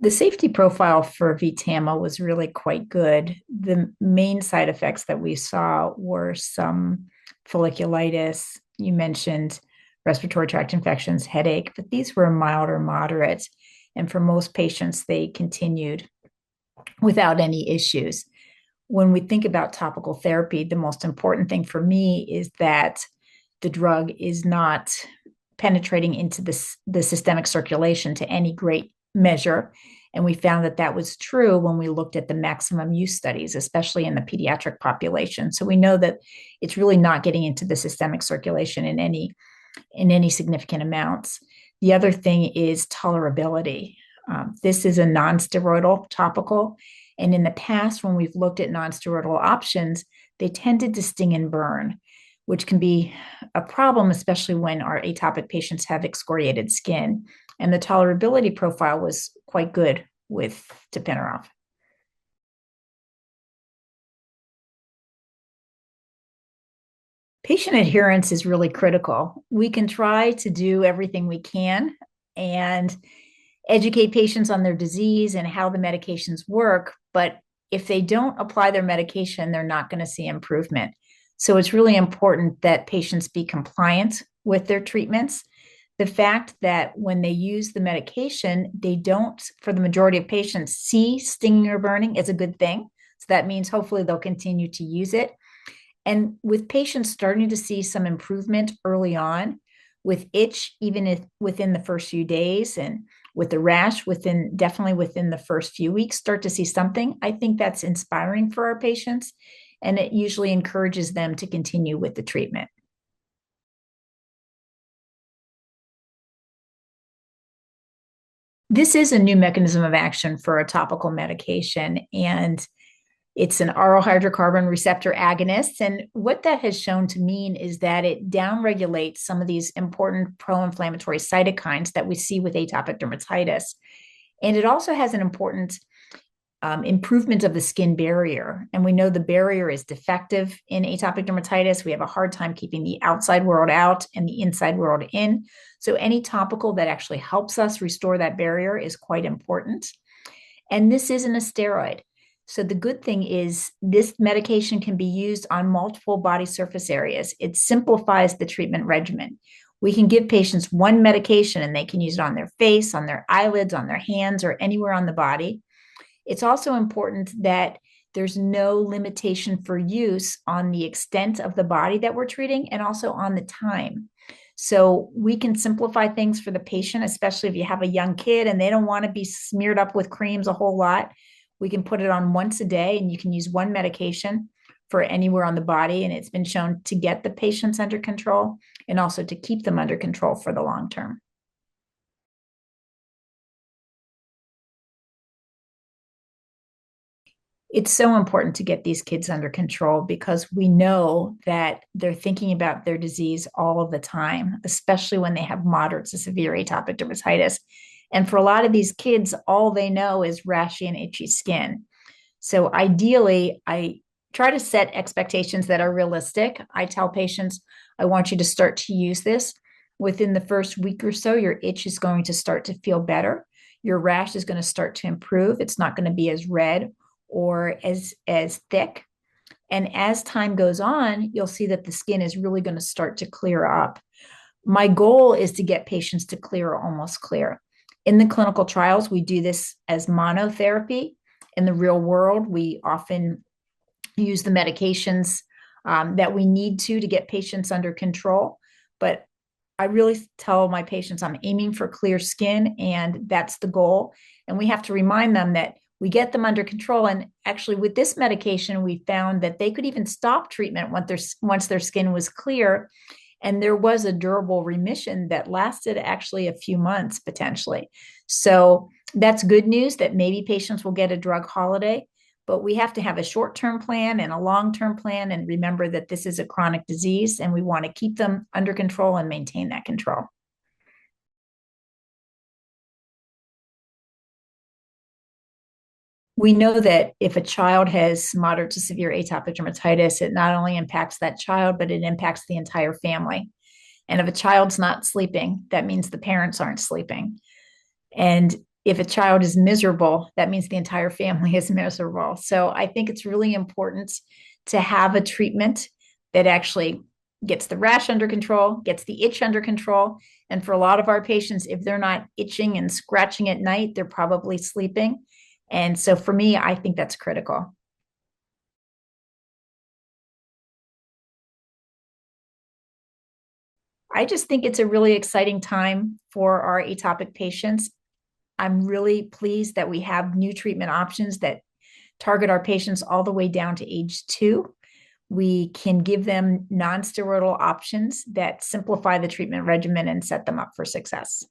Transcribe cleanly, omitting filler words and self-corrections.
The safety profile for VTAMA was really quite good. The main side effects that we saw were some folliculitis. You mentioned respiratory tract infections, headache, but these were mild or moderate. And for most patients, they continued without any issues. When we think about topical therapy, the most important thing for me is that the drug is not penetrating into the systemic circulation to any great measure. And we found that that was true when we looked at the maximum use studies, especially in the pediatric population. So we know that it's really not getting into the systemic circulation in any significant amounts. The other thing is tolerability. This is a nonsteroidal topical. And in the past, when we've looked at nonsteroidal options, they tended to sting and burn, which can be a problem, especially when our atopic patients have excoriated skin. And the tolerability profile was quite good with tapinarof. Patient adherence is really critical. We can try to do everything we can and educate patients on their disease and how the medications work, but if they don't apply their medication, they're not going to see improvement. So it's really important that patients be compliant with their treatments. The fact that when they use the medication, they don't, for the majority of patients, see stinging or burning is a good thing. So that means hopefully they'll continue to use it. And with patients starting to see some improvement early on with itch, even if within the first few days, and with the rash definitely within the first few weeks, start to see something, I think that's inspiring for our patients. And it usually encourages them to continue with the treatment. This is a new mechanism of action for a topical medication, and it's an oral hydrocarbon receptor agonist. And what that has shown to mean is that it downregulates some of these important pro-inflammatory cytokines that we see with atopic dermatitis. And it also has an important improvement of the skin barrier. And we know the barrier is defective in atopic dermatitis. We have a hard time keeping the outside world out and the inside world in. So any topical that actually helps us restore that barrier is quite important. And this isn't a steroid. So the good thing is this medication can be used on multiple body surface areas. It simplifies the treatment regimen. We can give patients one medication and they can use it on their face, on their eyelids, on their hands, or anywhere on the body. It's also important that there's no limitation for use on the extent of the body that we're treating and also on the time. So we can simplify things for the patient, especially if you have a young kid and they don't want to be smeared up with creams a whole lot. We can put it on once a day and you can use one medication for anywhere on the body. And it's been shown to get the patients under control and also to keep them under control for the long term. It's so important to get these kids under control because we know that they're thinking about their disease all of the time, especially when they have moderate to severe atopic dermatitis. And for a lot of these kids, all they know is rashy and itchy skin. So ideally, I try to set expectations that are realistic. I tell patients, I want you to start to use this. Within the first week or so, your itch is going to start to feel better. Your rash is going to start to improve. It's not going to be as red or as thick. And as time goes on, you'll see that the skin is really going to start to clear up. My goal is to get patients to clear or almost clear. In the clinical trials, we do this as monotherapy. In the real world, we often use the medications that we need to get patients under control. But I really tell my patients I'm aiming for clear skin, and that's the goal. And we have to remind them that we get them under control. And actually, with this medication, we found that they could even stop treatment once their skin was clear. And there was a durable remission that lasted actually a few months potentially. So that's good news that maybe patients will get a drug holiday, but we have to have a short-term plan and a long-term plan and remember that this is a chronic disease and we want to keep them under control and maintain that control. We know that if a child has moderate to severe atopic dermatitis, it not only impacts that child, but it impacts the entire family. And if a child's not sleeping, that means the parents aren't sleeping. And If a child is miserable, that means the entire family is miserable. So I think it's really important to have a treatment that actually gets the rash under control, gets the itch under control. And for a lot of our patients, if they're not itching and scratching at night, they're probably sleeping. And so for me, I think that's critical. I just think it's a really exciting time for our atopic patients. I'm really pleased that we have new treatment options that target our patients all the way down to age 2. We can give them nonsteroidal options that simplify the treatment regimen and set them up for success.